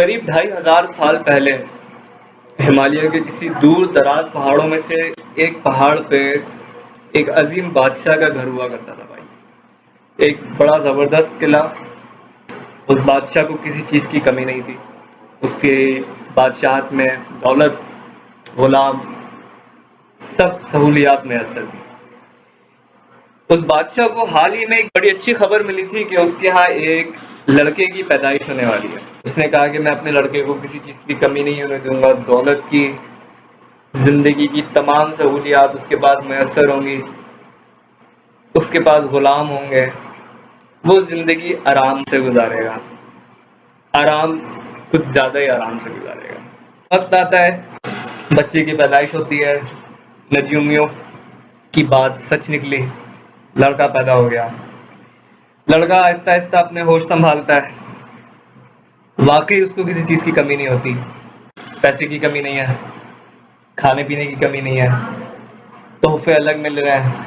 करीब 2500 साल पहले हिमालय के किसी दूर दराज पहाड़ों में से एक पहाड़ पे एक अजीम बादशाह का घर हुआ करता था भाई। एक बड़ा जबरदस्त किला। उस बादशाह को किसी चीज की कमी नहीं थी। उसके बादशाहत में दौलत, गुलाम, सब सहूलियात मैसर थी। उस बादशाह को हाल ही में एक बड़ी अच्छी खबर मिली थी कि उसके यहाँ एक लड़के की पैदाइश होने वाली है। उसने कहा कि मैं अपने लड़के को किसी चीज की कमी नहीं होने दूंगा। दौलत की, जिंदगी की तमाम सहूलियात उसके पास मैसर होंगी। उसके पास गुलाम होंगे। वो जिंदगी आराम से गुजारेगा। आराम, कुछ ज्यादा ही आराम से गुजारेगा। वक्त आता है, बच्चे की पैदाइश होती है। नजूमियों की बात सच निकली। लड़का पैदा हो गया। लड़का आहिस्ता आहिस्ता अपने होश संभालता है। वाकई उसको किसी चीज की कमी नहीं होती। पैसे की कमी नहीं है, खाने पीने की कमी नहीं है, तोहफे अलग मिल रहे हैं,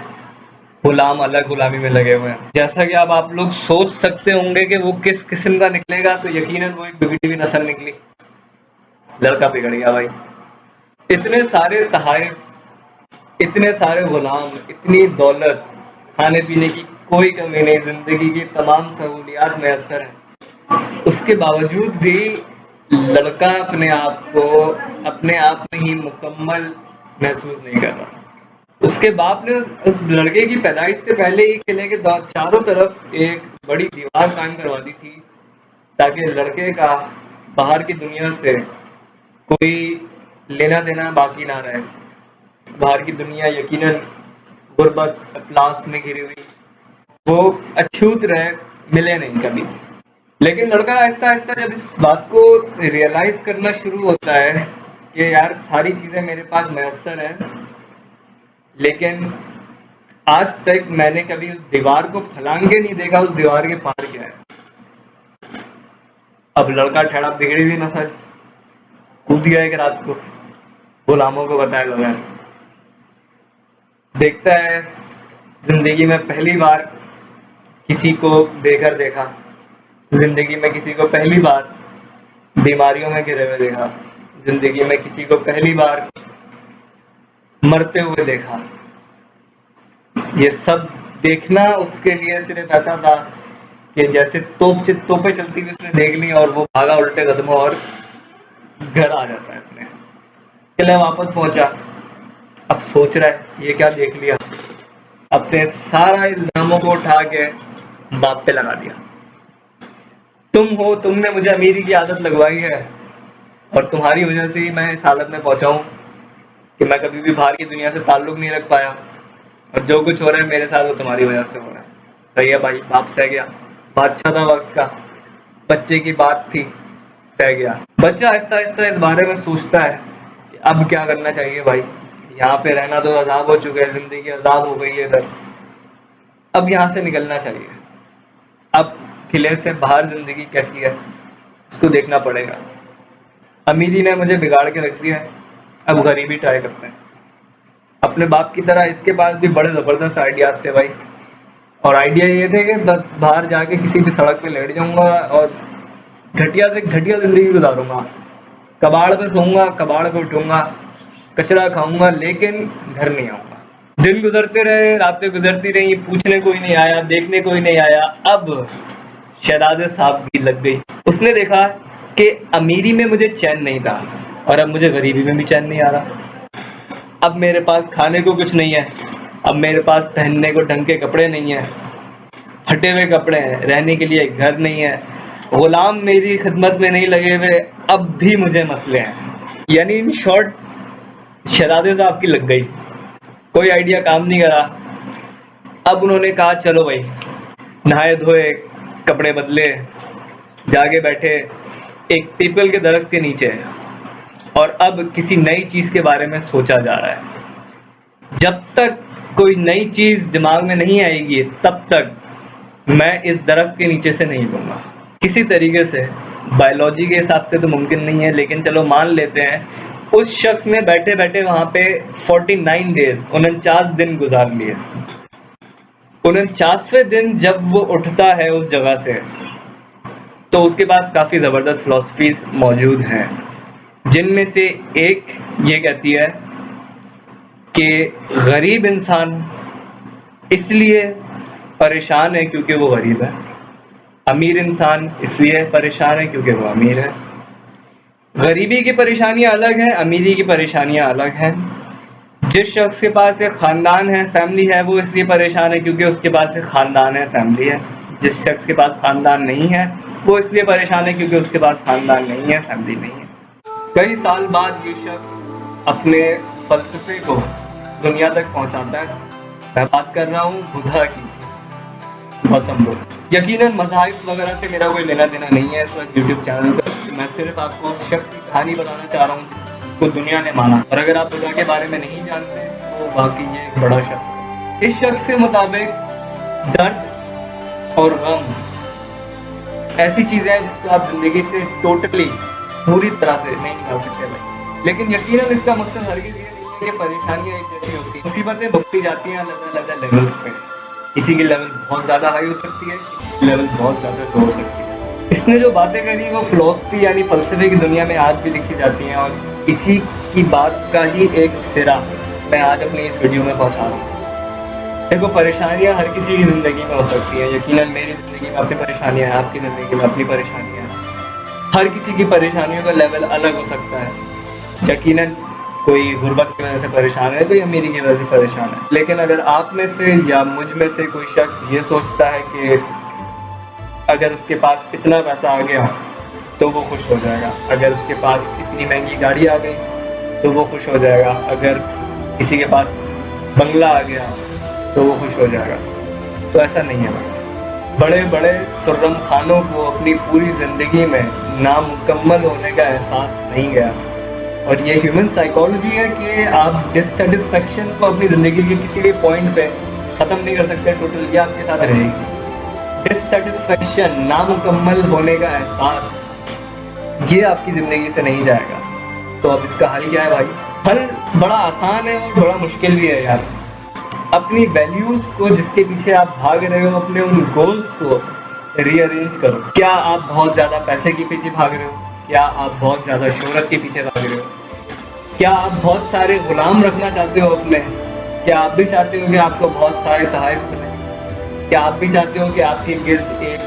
गुलाम अलग गुलामी में लगे हुए हैं। जैसा कि अब आप लोग सोच सकते होंगे कि वो किस किस्म का निकलेगा, तो यकीनन वो एक बिगड़ी हुई नस्ल निकली। लड़का बिगड़ गया भाई। इतने सारे तहाइफ, इतने सारे गुलाम, इतनी दौलत, खाने पीने की कोई कमी नहीं, जिंदगी की तमाम सहूलियात मैसर हैं। उसके बावजूद भी लड़का अपने आप में ही मुकम्मल महसूस नहीं कर रहा। उसके बाप ने उस लड़के की पैदाइश से पहले ही किले के चारों तरफ एक बड़ी दीवार कायम करवा दी थी, ताकि लड़के का बाहर की दुनिया से कोई लेना देना बाकी ना रहे। बाहर की दुनिया यकीनन गुर्बत, अफलास में घिरी हुई, वो अछूत रहे, मिले नहीं कभी। लेकिन लड़का आहिस्ता आहिस्ता जब इस बात को रियलाइज करना शुरू होता है कि यार सारी चीजें मेरे पास मैसर हैं, लेकिन आज तक मैंने कभी उस दीवार को फलांग के नहीं देखा, उस दीवार के पार क्या है। अब लड़का ठहरा बिगड़ी हुई नस्ल, कूद गया एक रात को, गुलामों को बताया लगा, देखता है जिंदगी में पहली बार किसी को बेघर देखा, जिंदगी में किसी को पहली बार बीमारियों में घिरे हुए देखा, जिंदगी में किसी को पहली बार मरते हुए देखा। ये सब देखना उसके लिए सिर्फ ऐसा था कि जैसे तोपें चलती हुई उसने देख ली और वो भागा उल्टे कदमों और घर आ जाता है। अपने किले वापस पहुंचा। अब सोच रहा है ये क्या देख लिया। अपने सारा इल्जामों को उठा के बाप पे लगा दिया। तुमने मुझे अमीरी की आदत लगवाई है और तुम्हारी वजह से ही मैं इस हालत में पहुंचा हूं कि मैं कभी भी बाहर की दुनिया से ताल्लुक नहीं रख पाया, और जो कुछ हो रहा है मेरे साथ वो तुम्हारी वजह से हो रहा है। सही है भाई, बाप सह गया। बादशाह था वक्त का, बच्चे की बात थी, सह गया। बच्चा आहिस्ता आहिस्ता इस बारे में सोचता है कि अब क्या करना चाहिए भाई। यहाँ पे रहना तो अजाब हो चुका है, जिंदगी अजाब हो गई है इधर। अब यहाँ से निकलना चाहिए। अब किले से बाहर जिंदगी कैसी है उसको देखना पड़ेगा। अमीरी ने मुझे बिगाड़ के रख दिया है, अब गरीबी ट्राई करते हैं। अपने बाप की तरह इसके पास भी बड़े जबरदस्त आइडियाज थे भाई। और आइडिया ये थे कि बस बाहर जाके किसी भी सड़क पे लेट जाऊंगा और घटिया से घटिया जिंदगी गुजारूंगा। कबाड़ पे सोऊंगा, कबाड़ पे उठूंगा, कचरा खाऊंगा, लेकिन घर नहीं आऊंगा। दिन गुजरते रहे, रातें गुजरती रही, पूछने कोई नहीं आया, देखने कोई नहीं आया। अब शहजादे साहब भी लग गई। उसने देखा कि अमीरी में मुझे चैन नहीं था और अब मुझे गरीबी में भी चैन नहीं आ रहा। अब मेरे पास खाने को कुछ नहीं है, अब मेरे पास पहनने को ढंग के कपड़े नहीं है, फटे हुए कपड़े हैं, रहने के लिए घर नहीं है, गुलाम मेरी खिदमत में नहीं लगे हुए, अब भी मुझे मसले हैं। यानी इन शॉर्ट शहजादे साहब की लग गई, कोई आइडिया काम नहीं करा। अब उन्होंने कहा चलो भाई, नहाए धोए, कपड़े बदले, जाके बैठे एक पीपल के दरख्त के नीचे और अब किसी नई चीज के बारे में सोचा जा रहा है। जब तक कोई नई चीज दिमाग में नहीं आएगी तब तक मैं इस दरख्त के नीचे से नहीं लूंगा। किसी तरीके से बायोलॉजी के हिसाब से तो मुमकिन नहीं है, लेकिन चलो मान लेते हैं उस शख्स ने बैठे बैठे वहां पे 49 डेज, 49 दिन गुजार लिए। 49वें दिन जब वो उठता है उस जगह से, तो उसके पास काफ़ी ज़बरदस्त फ़िलॉसफीज़ मौजूद हैं, जिनमें से एक ये कहती है कि गरीब इंसान इसलिए परेशान है क्योंकि वो गरीब है, अमीर इंसान इसलिए परेशान है क्योंकि वो अमीर है। गरीबी की परेशानियाँ अलग हैं, अमीरी की परेशानियाँ अलग हैं। जिस शख्स के पास एक ख़ानदान है, फैमिली है, वो इसलिए परेशान है क्योंकि उसके पास एक ख़ानदान है, फैमिली है। जिस शख्स के पास ख़ानदान नहीं है, वो इसलिए परेशान है क्योंकि उसके पास ख़ानदान नहीं है, फैमिली नहीं है। कई साल बाद ये शख्स अपने फ़लसफ़े को दुनिया तक पहुँचाता है। मैं बात कर रहा हूँ बुद्धा की, गौतम बुद्ध। यकीनन मज़ाहिब वगैरह से मेरा कोई लेना देना नहीं है इस वक्त यूट्यूब चैनल पर। मैं सिर्फ आपको उस शख्स की कहानी बताना चाह रहा हूँ जिसको दुनिया ने माना। और अगर आप बुद्धा के बारे में नहीं जानते तो वाकई ये एक बड़ा शख्स है। इस शख्स के मुताबिक दर्द और गम ऐसी चीज़ें हैं जिसको आप ज़िंदगी से टोटली पूरी तरह से नहीं निकाल सकते भाई। लेकिन यकीनन इसका मकसद हरगिज़ ये नहीं है कि परेशानियाँ एक जैसी होती हैं। मुसीबतें बढ़ती जाती हैं अलग-अलग लेवल्स पे। किसी की लेवल बहुत ज़्यादा हाई हो सकती है, किसी की लेवल बहुत ज़्यादा लो हो सकती है। इसने जो बातें करी वो फ़िलॉसफी यानी फ़लसफ़े की दुनिया में आज भी लिखी जाती हैं और इसी की बात का ही एक सिरा मैं आज अपनी इस वीडियो में पहुँचा रहा हूँ। देखो, परेशानियाँ हर किसी की ज़िंदगी में हो सकती हैं। यकीनन मेरी ज़िंदगी में अपनी परेशानियाँ हैं, आपकी ज़िंदगी में अपनी परेशानियाँ हैं। हर किसी की परेशानियों का लेवल अलग हो सकता है। यकीनन कोई गुर्बत की वजह से परेशान है, कोई अमीरी की वजह से परेशान है। लेकिन अगर आप में से या मुझ में से कोई शख्स ये सोचता है कि अगर उसके पास इतना पैसा आ गया तो वो खुश हो जाएगा, अगर उसके पास इतनी महंगी गाड़ी आ गई तो वो खुश हो जाएगा, अगर किसी के पास बंगला आ गया तो वो खुश हो जाएगा, तो ऐसा नहीं है भाई। बड़े बड़े खुर्रम खानों को अपनी पूरी ज़िंदगी में नामुकम्मल होने का एहसास नहीं गया। और ये ह्यूमन साइकोलॉजी है कि आप डिससेटिस्फेक्शन को अपनी ज़िंदगी के किसी भी पॉइंट पे ख़त्म नहीं कर सकते, टोटल ये आपके साथ रहेगी। डिससेटिस्फेक्शन, नामुकम्मल होने का एहसास, ये आपकी ज़िंदगी से नहीं जाएगा। तो अब इसका हल क्या है भाई? हल बड़ा आसान है और बड़ा मुश्किल भी है यार। अपनी वैल्यूज़ को जिसके पीछे आप भाग रहे हो, अपने उन गोल्स को रीअरेंज करो। क्या आप बहुत ज़्यादा पैसे के पीछे भाग रहे हो? क्या आप बहुत ज़्यादा शोहरत के पीछे भाग रहे हो? क्या आप बहुत सारे गुलाम रखना चाहते हो अपने? क्या आप भी चाहते हो कि आपको बहुत सारे तहफ़्फ़ुज़ मिलें? क्या आप भी चाहते हो कि आपके गिर्द एक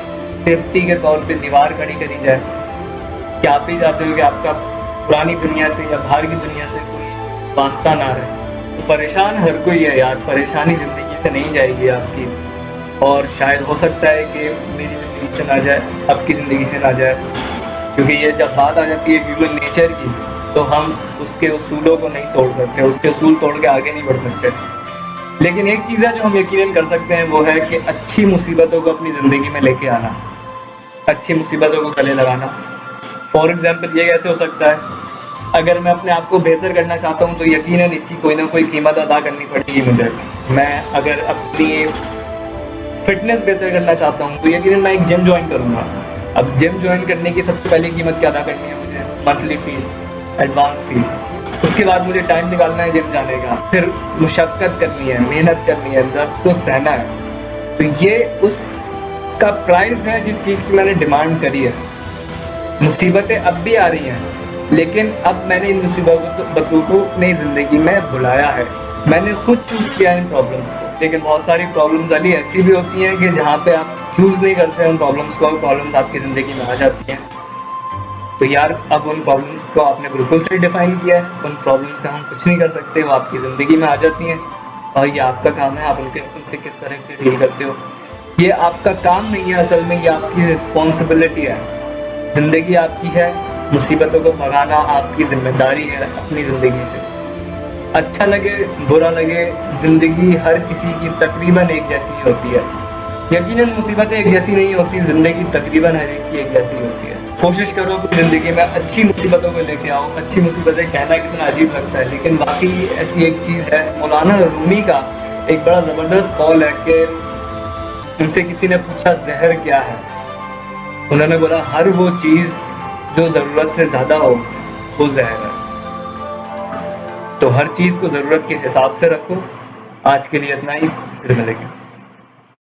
सेफ्टी के तौर पे दीवार खड़ी करी जाए? क्या आप भी चाहते हो कि आपका पुरानी दुनिया से या बाहर की दुनिया से कोई वास्ता ना रहे? तो परेशान हर कोई है यार, परेशानी ज़िंदगी से नहीं जाएगी आपकी। और शायद हो सकता है कि मेरी ज़िंदगी से ना जाए, आपकी ज़िंदगी से ना जाए, क्योंकि ये जब बात आ जाती है ह्यूमन नेचर की तो हम उसके उसूलों को नहीं तोड़ सकते, उसके उसूल तोड़ के आगे नहीं बढ़ सकते। लेकिन एक चीज़ है जो हम यकीनन कर सकते हैं, वो है कि अच्छी मुसीबतों को अपनी ज़िंदगी में लेके आना, अच्छी मुसीबतों को गले लगाना। फॉर एग्ज़ाम्पल ये कैसे हो सकता है? अगर मैं अपने आप को बेहतर करना चाहता हूँ तो यकीनन इसकी कोई ना कोई कीमत अदा करनी पड़ेगी मुझे। मैं अगर अपनी फ़िटनेस बेहतर करना चाहता हूँ तो यकीनन मैं एक जिम जॉइन करूँगा। अब जिम जॉइन करने की सबसे पहली कीमत क्या अदा करनी है मुझे? Monthly fees, advance fees. उसके बाद मुझे टाइम निकालना है जिम जाने का, फिर मुशक्क़त करनी है, मेहनत करनी है, दर्द को सहना है। तो ये उसका प्राइस है जिस चीज़ की मैंने डिमांड करी है। मुसीबतें अब भी आ रही हैं, लेकिन अब मैंने इन मुसीबतों को अपनी ज़िंदगी में बुलाया है। मैंने खुद चूज़ किया इन प्रॉब्लम्स को। लेकिन बहुत सारी प्रॉब्लम्स वाली ऐसी भी होती हैं कि जहाँ पे आप चूज़ नहीं करते उन प्रॉब्लम्स को, प्रॉब्लम्स आपकी ज़िंदगी में आ जाती हैं। तो यार, अब उन प्रॉब्लम्स को आपने बिल्कुल सही डिफ़ाइन किया है। उन प्रॉब्लम्स का हम कुछ नहीं कर सकते, वो आपकी ज़िंदगी में आ जाती हैं और ये आपका काम है, आप उनसे किस तरह से डील करते हो। ये आपका काम नहीं है, असल में ये आपकी रिस्पॉन्सिबिलिटी है। ज़िंदगी आपकी है, मुसीबतों को भगाना आपकी ज़िम्मेदारी है अपनी ज़िंदगी से। अच्छा लगे बुरा लगे, ज़िंदगी हर किसी की तकरीबन एक जैसी होती है। यकीनन मुसीबतें एक जैसी नहीं होती, ज़िंदगी तकरीबन हर एक की एक जैसी होती है। कोशिश करो अपनी ज़िंदगी में अच्छी मुसीबतों को लेके आओ। अच्छी मुसीबतें कहना कितना अजीब लगता है, लेकिन वाकई ऐसी एक चीज़ है। मौलाना रूमी का एक बड़ा ज़बरदस्त कौल है कि उनसे किसी ने पूछा ज़हर क्या है? उन्होंने बोला हर वो चीज़ जो ज़रूरत से ज़्यादा हो वो ज़हर है। तो हर चीज़ को ज़रूरत के हिसाब से रखो। आज के लिए इतना ही, फिर मिलेंगे।